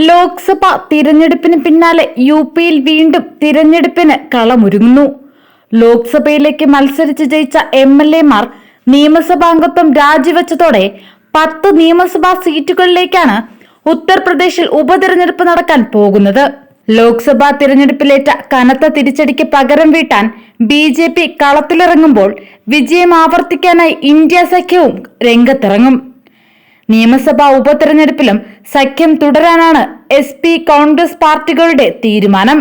ലോക്സഭാ തിരഞ്ഞെടുപ്പിന് പിന്നാലെ യു.പിയിൽ വീണ്ടും തിരഞ്ഞെടുപ്പിന് കളമൊരുങ്ങുന്നു. ലോക്സഭയിലേക്ക് മത്സരിച്ച് ജയിച്ച എം.എൽ.എമാർ നിയമസഭാംഗത്വം രാജിവെച്ചതോടെ 10 നിയമസഭാ സീറ്റുകളിലേക്കാണ് ഉത്തർപ്രദേശിൽ ഉപതെരഞ്ഞെടുപ്പ് നടക്കാൻ പോകുന്നത്. ലോക്സഭാ തിരഞ്ഞെടുപ്പിലേറ്റ കനത്ത തിരിച്ചടിക്ക് പകരം വീട്ടാൻ ബി.ജെ.പി കളത്തിലിറങ്ങുമ്പോൾ വിജയം ആവർത്തിക്കാനായി ഇന്ത്യ സഖ്യവും രംഗത്തിറങ്ങും. നിയമസഭാ ഉപതെരഞ്ഞെടുപ്പിലും സഖ്യം തുടരാനാണ് എസ്.പി കോൺഗ്രസ് പാർട്ടികളുടെ തീരുമാനം.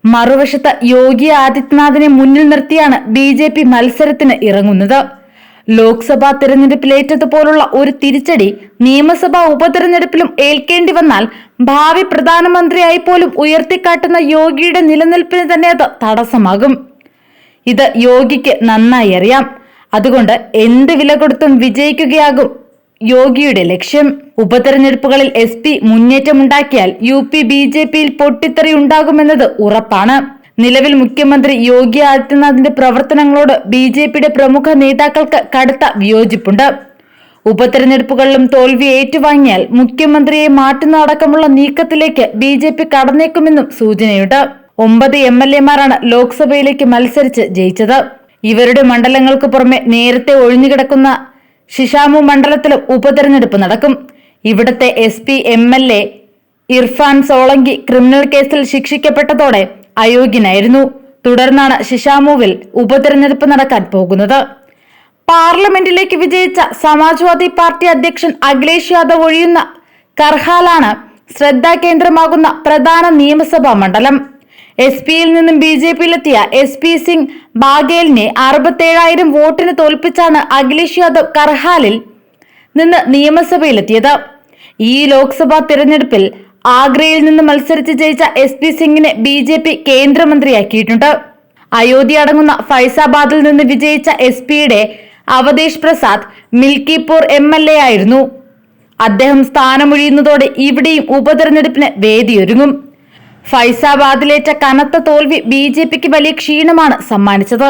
മറുവശത്ത് യോഗി ആദിത്യനാഥിനെ മുന്നിൽ നിർത്തിയാണ് ബി.ജെ.പി മത്സരത്തിന് ഇറങ്ങുന്നത്. ലോക്സഭാ തിരഞ്ഞെടുപ്പിലേറ്റതുപോലുള്ള ഒരു തിരിച്ചടി നിയമസഭാ ഉപതെരഞ്ഞെടുപ്പിലും ഏൽക്കേണ്ടി വന്നാൽ ഭാവി പ്രധാനമന്ത്രിയായി പോലും ഉയർത്തിക്കാട്ടുന്ന യോഗിയുടെ നിലനിൽപ്പിന് തന്നെ അത് തടസ്സമാകും. ഇത് യോഗിക്ക് നന്നായി അറിയാം. അതുകൊണ്ട് എന്ത് വില കൊടുത്തും വിജയിക്കുകയാകും യോഗിയുടെ ലക്ഷ്യം. ഉപതെരഞ്ഞെടുപ്പുകളിൽ എസ്.പി മുന്നേറ്റമുണ്ടാക്കിയാൽ യു.പി ബി.ജെ.പിയിൽ പൊട്ടിത്തെറി ഉണ്ടാകുമെന്നത് ഉറപ്പാണ്. നിലവിൽ മുഖ്യമന്ത്രി യോഗി ആദിത്യനാഥിന്റെ പ്രവർത്തനങ്ങളോട് ബി.ജെ.പിയുടെ പ്രമുഖ നേതാക്കൾക്ക് കടുത്ത വിയോജിപ്പുണ്ട്. ഉപതെരഞ്ഞെടുപ്പുകളിലും തോൽവി ഏറ്റുവാങ്ങിയാൽ മുഖ്യമന്ത്രിയെ മാറ്റുന്നതടക്കമുള്ള നീക്കത്തിലേക്ക് ബി.ജെ.പി കടന്നേക്കുമെന്നും സൂചനയുണ്ട്. 9 എം.എൽ.എമാരാണ് ലോക്സഭയിലേക്ക് മത്സരിച്ച് ജയിച്ചത്. ഇവരുടെ മണ്ഡലങ്ങൾക്ക് പുറമെ നേരത്തെ ഒഴിഞ്ഞുകിടക്കുന്ന ഷിഷാമു മണ്ഡലത്തിലും ഉപതെരഞ്ഞെടുപ്പ് നടക്കും. ഇവിടത്തെ SP MLA Irfan Solanki criminal കേസിൽ ശിക്ഷിക്കപ്പെട്ടതോടെ അയോഗ്യനായിരുന്നു. തുടർന്നാണ് ഷിഷാമുവിൽ ഉപതെരഞ്ഞെടുപ്പ് നടക്കാൻ പോകുന്നത്. പാർലമെന്റിലേക്ക് വിജയിച്ച സമാജ്വാദി പാർട്ടി അധ്യക്ഷൻ അഖിലേഷ് യാദവ് ഒഴിയുന്ന കർഹാലാണ് ശ്രദ്ധാകേന്ദ്രമാകുന്ന പ്രധാന നിയമസഭാ മണ്ഡലം. എസ്.പിയിൽ നിന്നും ബി.ജെ.പിയിലെത്തിയ എസ്.പി സിംഗ് ബാഗേലിനെ 67,000 വോട്ടിന് തോൽപ്പിച്ചാണ് അഖിലേഷ് യാദവ് കർഹാലിൽ നിന്ന് നിയമസഭയിലെത്തിയത്. ഈ ലോക്സഭാ തിരഞ്ഞെടുപ്പിൽ ആഗ്രയിൽ നിന്ന് മത്സരിച്ച് ജയിച്ച എസ്.പി സിംഗിനെ ബി.ജെ.പി കേന്ദ്രമന്ത്രിയാക്കിയിട്ടുണ്ട്. അയോധ്യ അടങ്ങുന്ന ഫൈസാബാദിൽ നിന്ന് വിജയിച്ച എസ്.പിയുടെ അവധേഷ് പ്രസാദ് മിൽക്കിപൂർ എം.എൽ.എ ആയിരുന്നു. അദ്ദേഹം സ്ഥാനമൊഴിയുന്നതോടെ ഇവിടെയും ഉപതെരഞ്ഞെടുപ്പിന് വേദിയൊരുങ്ങും. ഫൈസാബാദിലേറ്റ കനത്ത തോൽവി ബി.ജെ.പിക്ക് വലിയ ക്ഷീണമാണ് സമ്മാനിച്ചത്.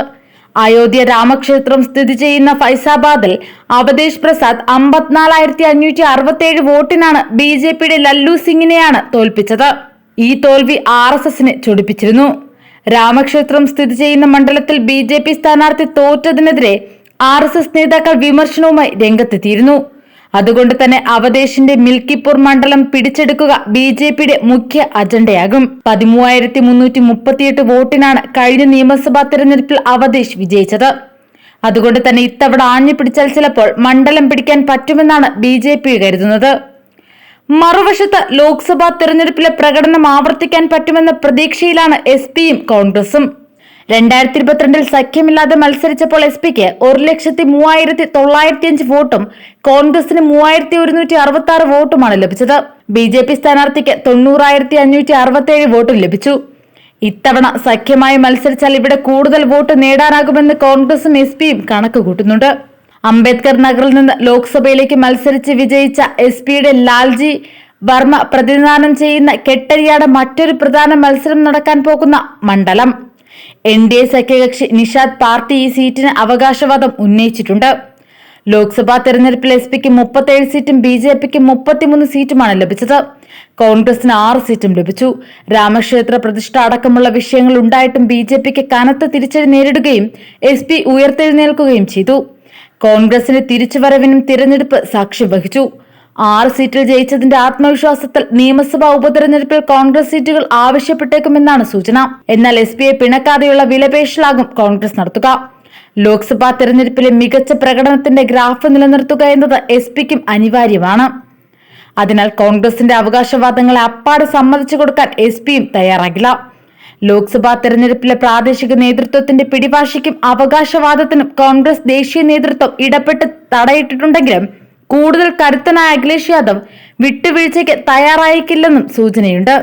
അയോധ്യ രാമക്ഷേത്രം സ്ഥിതി ചെയ്യുന്ന ഫൈസാബാദിൽ അവധേഷ് പ്രസാദ് 54,567 വോട്ടിനാണ് ബി.ജെ.പിയുടെ ലല്ലു സിംഗിനെയാണ് തോൽപ്പിച്ചത്. ഈ തോൽവി RSSനെ ചൊടിപ്പിച്ചിരുന്നു. രാമക്ഷേത്രം സ്ഥിതി ചെയ്യുന്ന മണ്ഡലത്തിൽ ബി.ജെ.പി സ്ഥാനാർത്ഥി തോറ്റതിനെതിരെ RSS നേതാക്കൾ വിമർശനവുമായി രംഗത്തെത്തിയിരുന്നു. അതുകൊണ്ട് തന്നെ അവധേഷിന്റെ മിൽക്കിപൂർ മണ്ഡലം പിടിച്ചെടുക്കുക ബി.ജെ.പിയുടെ മുഖ്യ അജണ്ടയാകും. 13,338 വോട്ടിനാണ് കഴിഞ്ഞ നിയമസഭാ തെരഞ്ഞെടുപ്പിൽ അവധേഷ് വിജയിച്ചത്. അതുകൊണ്ട് തന്നെ ഇത്തവണ ആഞ്ഞു പിടിച്ചാൽ ചിലപ്പോൾ മണ്ഡലം പിടിക്കാൻ പറ്റുമെന്നാണ് ബി.ജെ.പി കരുതുന്നത്. മറുവശത്ത് ലോക്സഭാ തെരഞ്ഞെടുപ്പിലെ പ്രകടനം ആവർത്തിക്കാൻ പറ്റുമെന്ന പ്രതീക്ഷയിലാണ് എസ്.പിയും കോൺഗ്രസും. 2022 സഖ്യമില്ലാതെ മത്സരിച്ചപ്പോൾ എസ്.പിക്ക് 1,03,905 വോട്ടും കോൺഗ്രസിന് 3,166 വോട്ടുമാണ് ലഭിച്ചത്. ബി.ജെ.പി സ്ഥാനാർത്ഥിക്ക് 90,567 വോട്ടും ലഭിച്ചു. ഇത്തവണ സഖ്യമായി മത്സരിച്ചാൽ ഇവിടെ കൂടുതൽ വോട്ട് നേടാനാകുമെന്ന് കോൺഗ്രസും എസ്.പിയും കണക്ക് കൂട്ടുന്നുണ്ട്. അംബേദ്കർ നഗറിൽ നിന്ന് ലോക്സഭയിലേക്ക് മത്സരിച്ച് വിജയിച്ച എസ്.പിയുടെ ലാൽജി വർമ്മ പ്രതിനിധാനം ചെയ്യുന്ന കെട്ടരിയാണ് മറ്റൊരു പ്രധാന മത്സരം നടക്കാൻ പോകുന്ന മണ്ഡലം. NDA സഖ്യകക്ഷി നിഷാദ് പാർട്ടി ഈ സീറ്റിന് അവകാശവാദം ഉന്നയിച്ചിട്ടുണ്ട്. ലോക്സഭാ തെരഞ്ഞെടുപ്പിൽ എസ്.പിക്ക് 37 സീറ്റും ബി.ജെ.പിക്ക് 33 സീറ്റുമാണ് ലഭിച്ചത്. കോൺഗ്രസിന് 6 സീറ്റും ലഭിച്ചു. രാമക്ഷേത്ര പ്രതിഷ്ഠ അടക്കമുള്ള വിഷയങ്ങൾ ഉണ്ടായിട്ടും ബി.ജെ.പിക്ക് കനത്ത തിരിച്ചടി നേരിടുകയും എസ്.പി ഉയർത്തെഴുന്നേൽക്കുകയും ചെയ്തു. കോൺഗ്രസിന്റെ തിരിച്ചുവരവിനും തിരഞ്ഞെടുപ്പ് സാക്ഷ്യം വഹിച്ചു. 6 സീറ്റിൽ ജയിച്ചതിന്റെ ആത്മവിശ്വാസത്തിൽ നിയമസഭാ ഉപതെരഞ്ഞെടുപ്പിൽ കോൺഗ്രസ് സീറ്റുകൾ ആവശ്യപ്പെട്ടേക്കുമെന്നാണ് സൂചന. എന്നാൽ എസ്.പിയെ പിണക്കാതെയുള്ള വിലപേശലാകും കോൺഗ്രസ് നടത്തുക. ലോക്സഭാ തെരഞ്ഞെടുപ്പിലെ മികച്ച പ്രകടനത്തിന്റെ ഗ്രാഫ് നിലനിർത്തുക എന്നത് എസ്.പിക്കും അനിവാര്യമാണ്. അതിനാൽ കോൺഗ്രസിന്റെ അവകാശവാദങ്ങളെ അപ്പാടെ സമ്മതിച്ചു കൊടുക്കാൻ എസ്.പിയും തയ്യാറാകില്ല. ലോക്സഭാ തെരഞ്ഞെടുപ്പിലെ പ്രാദേശിക നേതൃത്വത്തിന്റെ പിടിവാശിക്കും അവകാശവാദത്തിനും കോൺഗ്രസ് ദേശീയ നേതൃത്വം ഇടപെട്ട് തടയിട്ടിട്ടുണ്ടെങ്കിലും കൂടുതൽ കരുത്തനായ അഖിലേഷ് യാദവ് വിട്ടുവീഴ്ചയ്ക്ക് തയ്യാറായേക്കില്ലെന്നും സൂചനയുണ്ട്.